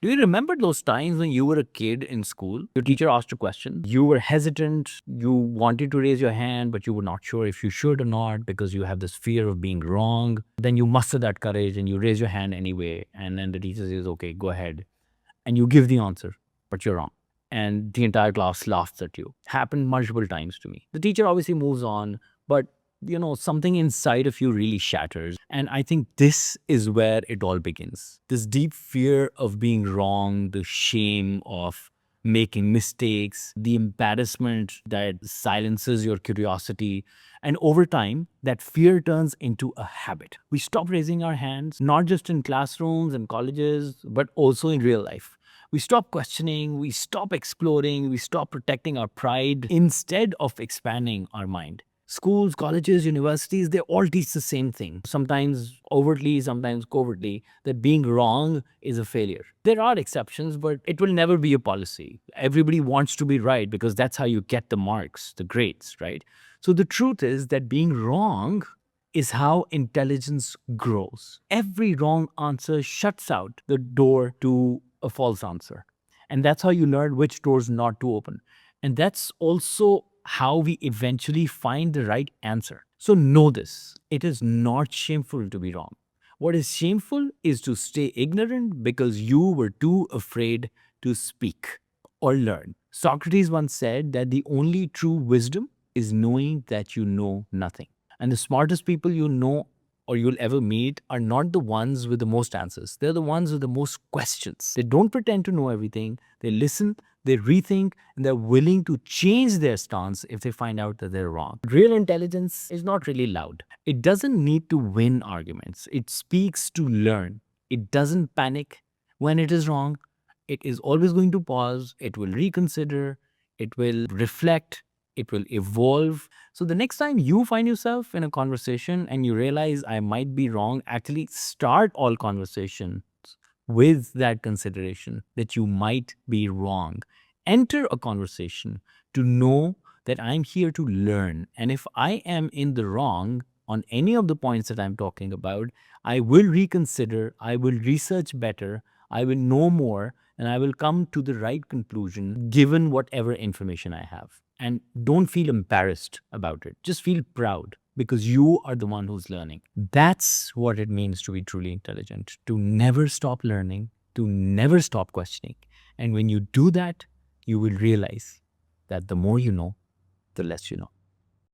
Do you remember those times when you were a kid in school? Your teacher asked a question. You were hesitant. You wanted to raise your hand, but you were not sure if you should or not because you have this fear of being wrong. Then you muster that courage and you raise your hand anyway. And then the teacher says, okay, go ahead. And you give the answer, but you're wrong. And the entire class laughs at you. Happened multiple times to me. The teacher obviously moves on, but something inside of you really shatters. And I think this is where it all begins. This deep fear of being wrong, the shame of making mistakes, the embarrassment that silences your curiosity. And over time, that fear turns into a habit. We stop raising our hands, not just in classrooms and colleges, but also in real life. We stop questioning, we stop exploring, we stop protecting our pride instead of expanding our mind. Schools, colleges, universities, they all teach the same thing, sometimes overtly, sometimes covertly, that being wrong is a failure. There are exceptions, but it will never be a policy. Everybody wants to be right because that's how you get the marks, the grades, right? So the truth is that being wrong is how intelligence grows. Every wrong answer shuts out the door to a false answer. And that's how you learn which doors not to open. And that's also how we eventually find the right answer. So know this, it is not shameful to be wrong. What is shameful is to stay ignorant because you were too afraid to speak or learn. Socrates once said that the only true wisdom is knowing that you know nothing. And the smartest people you know or you'll ever meet are not the ones with the most answers. They're the ones with the most questions. They don't pretend to know everything. They listen, they rethink, and they're willing to change their stance if they find out that they're wrong. Real intelligence is not really loud. It doesn't need to win arguments. It speaks to learn. It doesn't panic when it is wrong. It is always going to pause. It will reconsider. It will reflect. It will evolve. So the next time you find yourself in a conversation and you realize I might be wrong, actually start all conversations with that consideration that you might be wrong. Enter a conversation to know that I'm here to learn. And if I am in the wrong on any of the points that I'm talking about, I will reconsider, I will research better, I will know more, and I will come to the right conclusion given whatever information I have. And don't feel embarrassed about it. Just feel proud because you are the one who's learning. That's what it means to be truly intelligent, to never stop learning, to never stop questioning. And when you do that, you will realize that the more you know, the less you know.